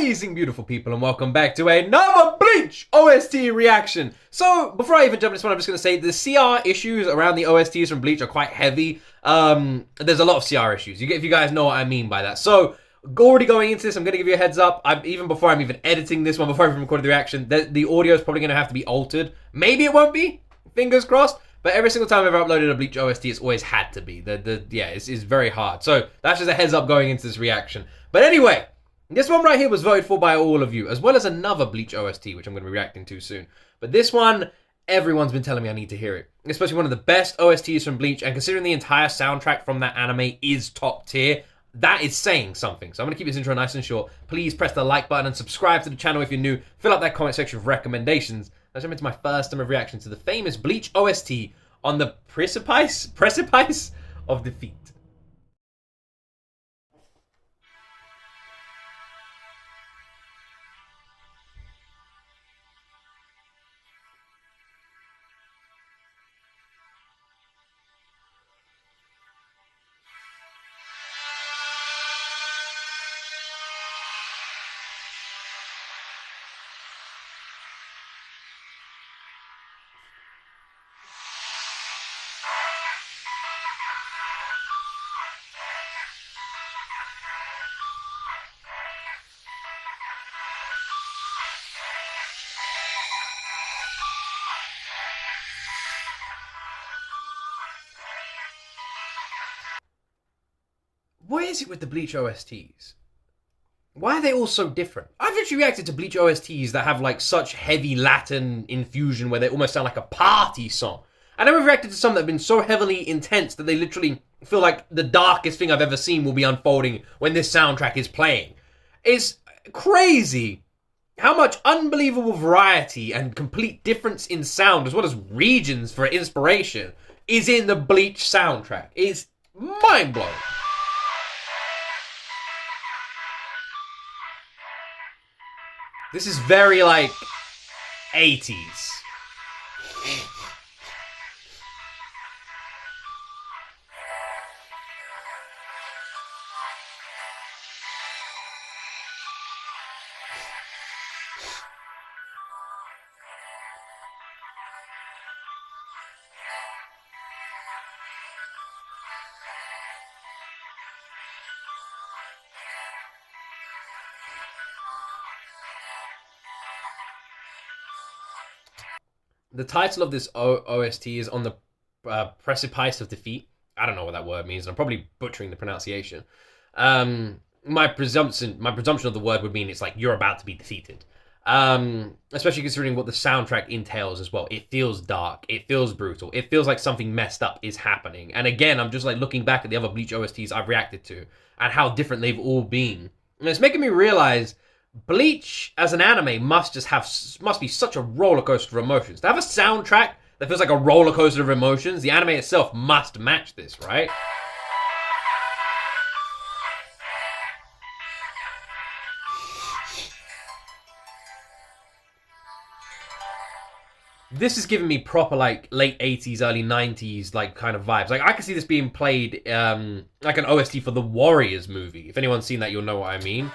amazing, beautiful people, and welcome back to another Bleach OST reaction. So, before I even jump into this one, I'm just going to say the CR issues around the OSTs from Bleach are quite heavy. There's a lot of CR issues, if you guys know what I mean by that. So, already going into this, I'm going to give you a heads up. Even before I'm even editing this one, before I've even recorded the reaction, the audio is probably going to have to be altered. Maybe it won't be, fingers crossed. But every single time I've ever uploaded a Bleach OST, it's always had to be. It's very hard. So, that's just a heads up going into this reaction. But anyway, this one right here was voted for by all of you, as well as another Bleach OST, which I'm going to be reacting to soon. But this one, everyone's been telling me I need to hear it. Especially one of the best OSTs from Bleach, and considering the entire soundtrack from that anime is top tier, that is saying something. So I'm going to keep this intro nice and short. Please press the like button and subscribe to the channel if you're new. Fill up that comment section with recommendations. Let's jump into my first time of reaction to the famous Bleach OST on the Precipice of Defeat. What is it with the Bleach OSTs? Why are they all so different? I've actually reacted to Bleach OSTs that have like such heavy Latin infusion where they almost sound like a party song. And I've reacted to some that have been so heavily intense that they literally feel like the darkest thing I've ever seen will be unfolding when this soundtrack is playing. It's crazy how much unbelievable variety and complete difference in sound, as well as regions for inspiration, is in the Bleach soundtrack. It's mind-blowing. This is very, like, 80s. The title of this OST is on the Precipice of Defeat. I don't know what that word means. I'm probably butchering the pronunciation. My presumption of the word would mean it's like you're about to be defeated. Especially considering what the soundtrack entails as well. It feels dark. It feels brutal. It feels like something messed up is happening. And again, I'm just like looking back at the other Bleach OSTs I've reacted to and how different they've all been. And it's making me realize Bleach as an anime must be such a roller coaster of emotions. To have a soundtrack that feels like a roller coaster of emotions, the anime itself must match this, right? This is giving me proper like late 80s, early 90s like kind of vibes. Like I can see this being played like an OST for the Warriors movie. If anyone's seen that, you'll know what I mean.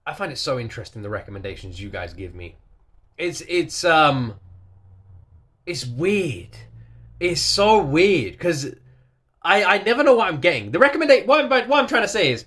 I find it so interesting, the recommendations you guys give me. It's weird. It's so weird because I never know what I'm getting. What I'm trying to say is,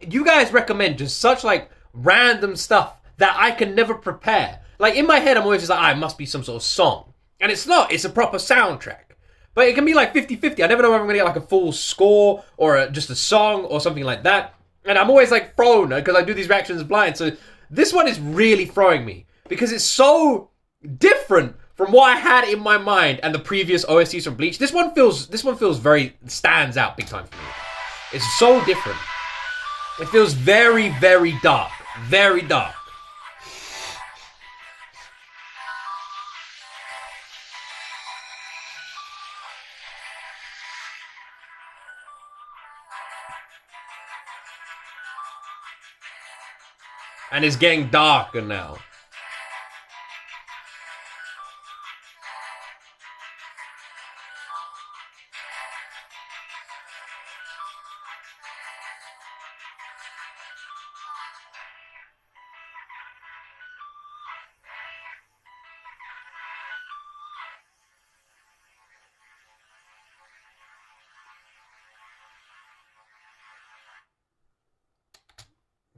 you guys recommend just such like random stuff that I can never prepare. Like in my head, I'm always just like, it must be some sort of song, and it's not. It's a proper soundtrack. But it can be like 50-50. I never know if I'm gonna get like a full score or just a song or something like that. And I'm always like thrown because I do these reactions blind. So this one is really throwing me because it's so different from what I had in my mind and the previous OSTs from Bleach, this one feels very stands out big time for me. It's so different. It feels very, very dark. Very dark. And it's getting darker now.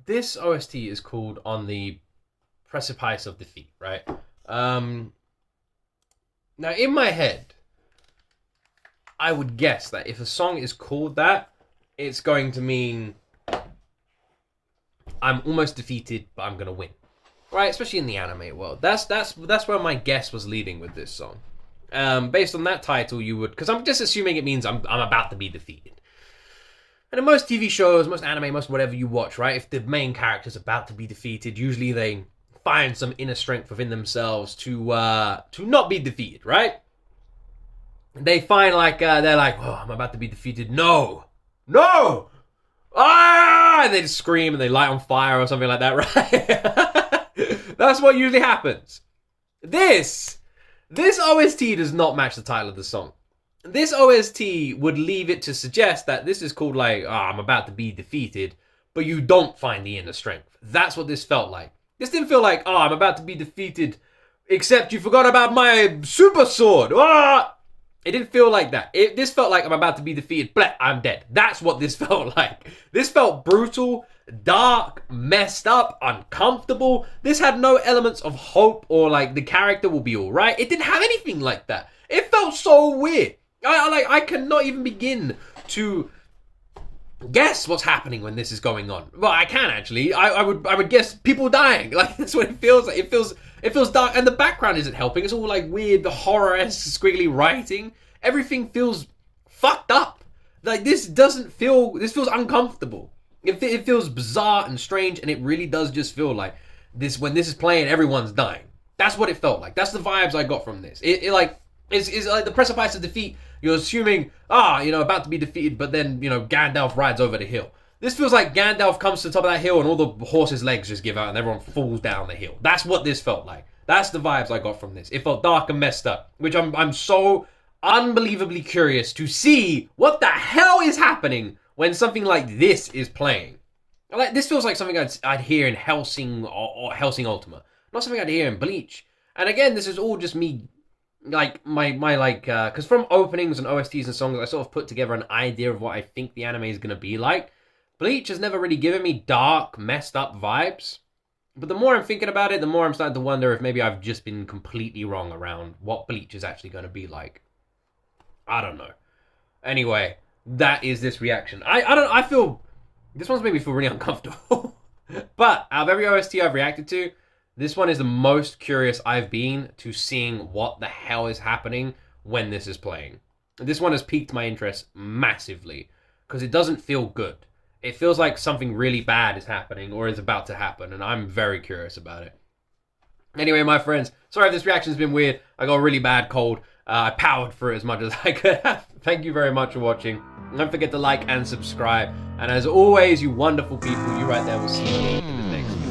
This OST is called On the Precipice of Defeat, right? Now, in my head, I would guess that if a song is called that, it's going to mean I'm almost defeated, but I'm going to win. Right? Especially in the anime world. That's where my guess was leading with this song. Based on that title, you would... Because I'm just assuming it means I'm about to be defeated. And in most TV shows, most anime, most whatever you watch, right? If the main character's about to be defeated, usually they find some inner strength within themselves to not be defeated, right? They find like they're like, oh, I'm about to be defeated. No, ah! And they just scream and they light on fire or something like that, right? That's what usually happens. This OST does not match the title of the song. This OST would leave it to suggest that this is called like, I'm about to be defeated, but you don't find the inner strength. That's what this felt like. This didn't feel like, I'm about to be defeated, except you forgot about my super sword. Ah! It didn't feel like that. This felt like I'm about to be defeated, but I'm dead. That's what this felt like. This felt brutal, dark, messed up, uncomfortable. This had no elements of hope or like the character will be all right. It didn't have anything like that. It felt so weird. I cannot even begin to guess what's happening when this is going on. Well, I can actually. I would guess people dying. Like that's what it feels like. It feels dark, and the background isn't helping. It's all like weird, the horror-esque, squiggly writing. Everything feels fucked up. Like this doesn't feel. This feels uncomfortable. It feels bizarre and strange, and it really does just feel like this. When this is playing, everyone's dying. That's what it felt like. That's the vibes I got from this. It's like the Precipice of Defeat. You're assuming, about to be defeated, but then, Gandalf rides over the hill. This feels like Gandalf comes to the top of that hill and all the horses' legs just give out and everyone falls down the hill. That's what this felt like. That's the vibes I got from this. It felt dark and messed up, which I'm so unbelievably curious to see what the hell is happening when something like this is playing. Like this feels like something I'd hear in Hellsing or Hellsing Ultima, not something I'd hear in Bleach. And again, this is all just me. Like my because from openings and OSTs and songs, I sort of put together an idea of what I think the anime is gonna be like. Bleach has never really given me dark, messed up vibes. But the more I'm thinking about it, the more I'm starting to wonder if maybe I've just been completely wrong around what Bleach is actually gonna be like. I don't know. Anyway, that is this reaction. I feel this one's made me feel really uncomfortable. But out of every OST I've reacted to, this one is the most curious I've been to seeing what the hell is happening when this is playing. This one has piqued my interest massively because it doesn't feel good. It feels like something really bad is happening or is about to happen, and I'm very curious about it. Anyway, my friends, sorry if this reaction's been weird. I got a really bad cold. I powered through it as much as I could have. Thank you very much for watching. Don't forget to like and subscribe. And as always, you wonderful people, you right there will see me in the next video.